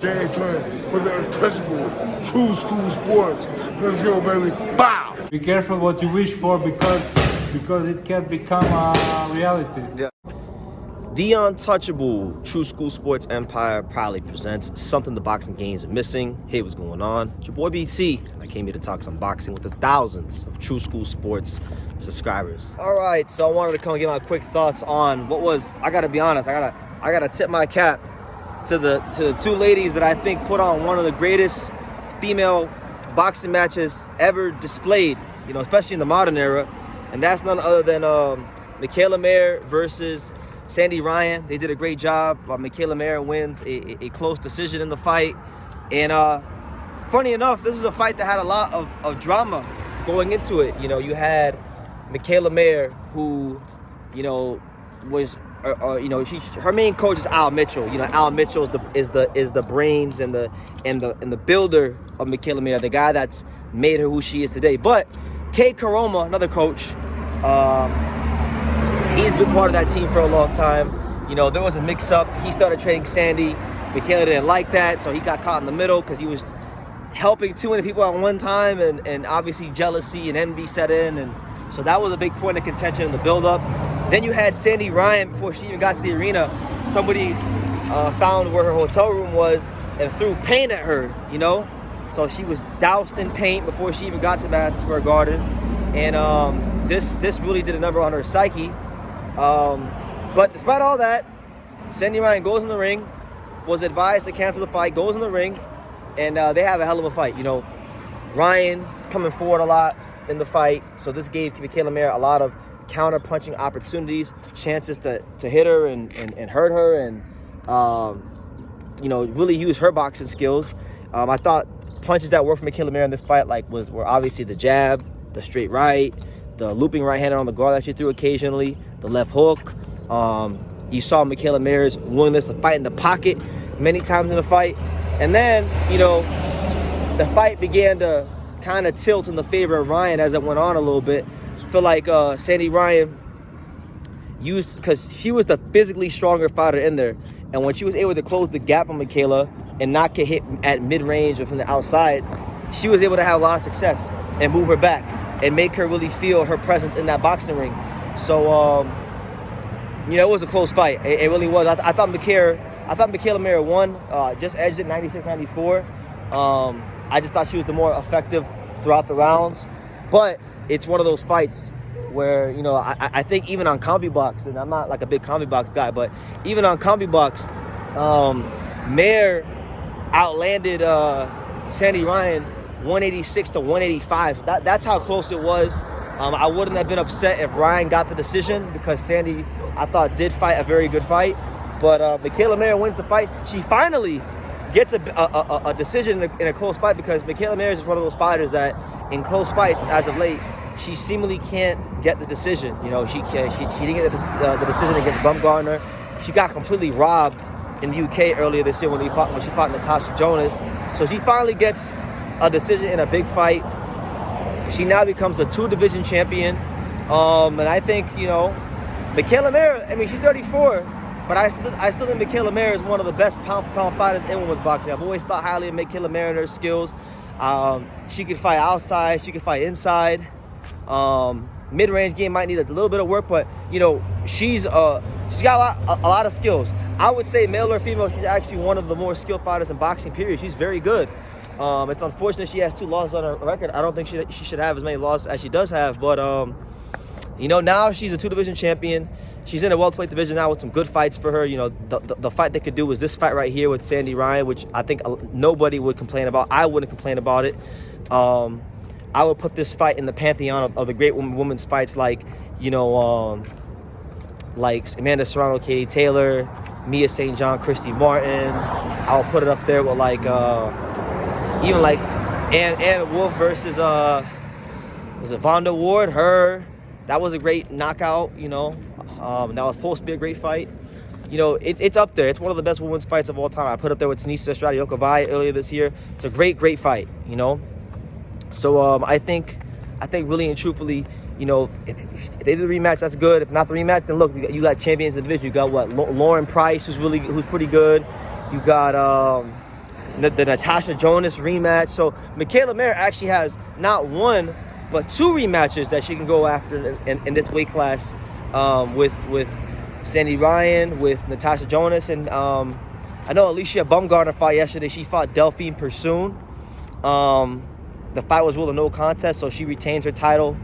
James Turner for the untouchable true school sports. Let's go, baby. Bow. Be careful what you wish for because it can become a reality. Yeah. The untouchable True School Sports Empire proudly presents something the boxing games are missing. Hey, what's going on? It's your boy BT, and I came here to talk some boxing with the thousands of True School Sports subscribers. All right, so I wanted to come and give my quick thoughts on what was. I gotta be honest. I gotta tip my cap to the two ladies that I think put on one of the greatest female boxing matches ever displayed. You know, especially in the modern era, and that's none other than Mikaela Mayer versus Sandy Ryan. They did a great job. Mikaela Mayer wins a close decision in the fight. And funny enough, this is a fight that had a lot of drama going into it. You know, you had Mikaela Mayer, who, you know, was, her main coach is Al Mitchell. You know, Al Mitchell is the brains and the builder of Mikaela Mayer, the guy that's made her who she is today. But Kay Karoma, another coach, he's been part of that team for a long time. You know, there was a mix-up. He started training Sandy. Mikaela didn't like that, so he got caught in the middle because he was helping too many people at one time, and obviously jealousy and envy set in, and so that was a big point of contention in the build-up. Then you had Sandy Ryan, before she even got to the arena, somebody found where her hotel room was and threw paint at her, you know? So she was doused in paint before she even got to Madison Square Garden. And this really did a number on her psyche. But despite all that, Sandy Ryan goes in the ring, was advised to cancel the fight, goes in the ring, and they have a hell of a fight. You know, Ryan coming forward a lot in the fight, so this gave Mikaela Mayer a lot of counter-punching opportunities, chances to hit her and hurt her, and you know, really use her boxing skills. I thought punches that worked for Mikaela Mayer in this fight were obviously the jab, the straight right, the looping right-hander on the guard that she threw occasionally, the left hook. You saw Mikaela Mayer's willingness to fight in the pocket many times in the fight. And then, you know, the fight began to kind of tilt in the favor of Ryan as it went on a little bit. I feel like Sandy Ryan used, because she was the physically stronger fighter in there, and when she was able to close the gap on Mikaela and not get hit at mid-range or from the outside, she was able to have a lot of success and move her back and make her really feel her presence in that boxing ring. So, you know, it was a close fight. It really was. I thought Mikaela Mayer won, just edged it 96-94. I just thought she was the more effective throughout the rounds. But it's one of those fights where, you know, I think even on CombiBox, and I'm not like a big CombiBox guy, but even on CombiBox, Mayer outlanded Sandy Ryan 186 to 185. That's how close it was. I wouldn't have been upset if Ryan got the decision, because Sandy, I thought, did fight a very good fight. But Mikaela Mayer wins the fight. She finally gets a decision in a close fight, because Mikaela Mayer is one of those fighters that in close fights, as of late, she seemingly can't get the decision. You know, she didn't get the decision against Bumgarner. She got completely robbed in the UK earlier this year when she fought Natasha Jonas. So she finally gets a decision in a big fight. She now becomes a 2-division champion. And I think, you know, Mikaela Mayer, I mean, she's 34, but I still think Mikaela Mayer is one of the best pound-for-pound fighters in women's boxing. I've always thought highly of Mikaela Mayer and her skills. She could fight outside, she could fight inside. Mid-range game might need a little bit of work, but, you know, she's got a lot of skills. I would say, male or female, she's actually one of the more skilled fighters in boxing, period. She's very good. It's unfortunate she has 2 losses on her record. I don't think she should have as many losses as she does have, but you know, now she's a 2-division champion. She's in a welterweight division now with some good fights for her. You know, the fight they could do was this fight right here with Sandy Ryan, which I think nobody would complain about. I wouldn't complain about it. I would put this fight in the pantheon of the great women's fights, like, you know, like Amanda Serrano, Katie Taylor, Mia St. John, Christy Martin. I would put it up there with, like, even like Ann Wolf versus was it Vonda Ward? That was a great knockout, you know. That was supposed to be a great fight. You know, it's up there. It's one of the best women's fights of all time. I put up there with Tanisha Estrada-Yokovai earlier this year. It's a great fight, you know. So I think really and truthfully, you know, if they do the rematch, that's good. If not the rematch, then look, you got champions in the division. You got what, Lauren Price, who's pretty good. You got the Natasha Jonas rematch. So Mikaela Mayer actually has not one, but 2 rematches that she can go after in this weight class, with Sandy Ryan, with Natasha Jonas, and I know Alicia Baumgartner fought yesterday. She fought Delphine Persoon. The fight was ruled a no contest, so she retains her title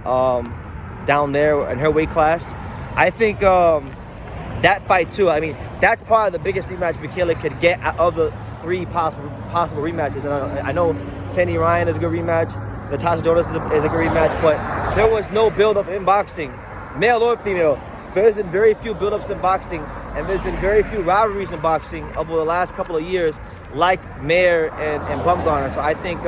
down there in her weight class. I think that fight too, I mean, that's probably the biggest rematch Mikaela could get out of the 3 possible rematches. And I know Sandy Ryan is a good rematch, Natasha Jonas is a good rematch, but there was no build-up in boxing, male or female. There's been very few build-ups in boxing, and there's been very few rivalries in boxing over the last couple of years, like Mayer and Baumgartner. So I think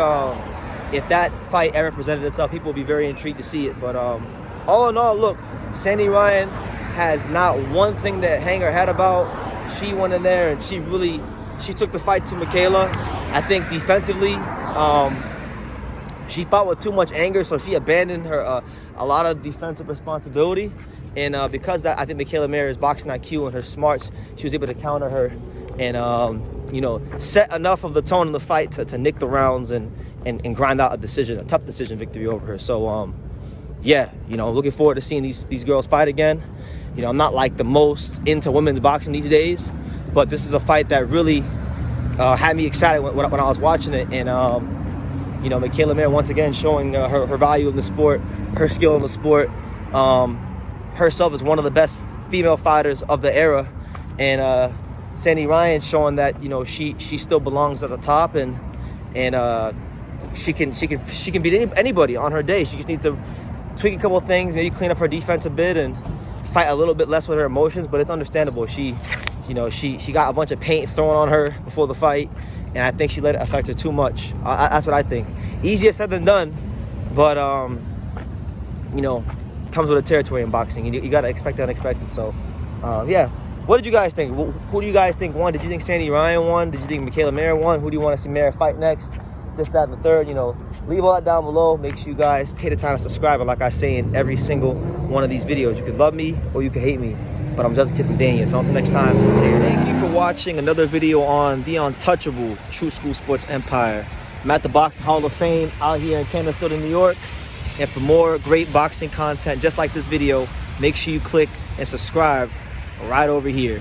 if that fight ever presented itself, people will be very intrigued to see it. But all in all, look, Sandy Ryan has not one thing to hang her head about. She went in there and she took the fight to Mikaela. I think defensively, she fought with too much anger, so she abandoned her a lot of defensive responsibility. And because that, I think Mikaela Mayer's boxing IQ and her smarts, she was able to counter her and set enough of the tone in the fight to nick the rounds and grind out a tough decision victory over her. So yeah, looking forward to seeing these girls fight again. I'm not like the most into women's boxing these days, but this is a fight that really had me excited when I was watching it. And Mikaela Mayer once again showing her value in the sport, her skill in the sport. Herself is one of the best female fighters of the era, and Sandy Ryan showing that she still belongs at the top, and she can beat anybody on her day. She just needs to tweak a couple of things, maybe clean up her defense a bit, and fight a little bit less with her emotions. But it's understandable. She got a bunch of paint thrown on her before the fight, and I think she let it affect her too much. That's what I think. Easier said than done, but comes with the territory in boxing. You got to expect the unexpected. So, yeah. What did you guys think? Who do you guys think won? Did you think Sandy Ryan won? Did you think Mikaela Mayer won? Who do you want to see Mayer fight next? This, that, and the third. Leave all that down below. Make sure you guys take the time to subscribe. And like I say in every single one of these videos, you could love me or you could hate me. But I'm just a kid from Daniel. So until next time, thank you for watching another video on the untouchable True School Sports Empire. I'm at the Boxing Hall of Fame out here in Canterbury, New York. And for more great boxing content just like this video, make sure you click and subscribe right over here.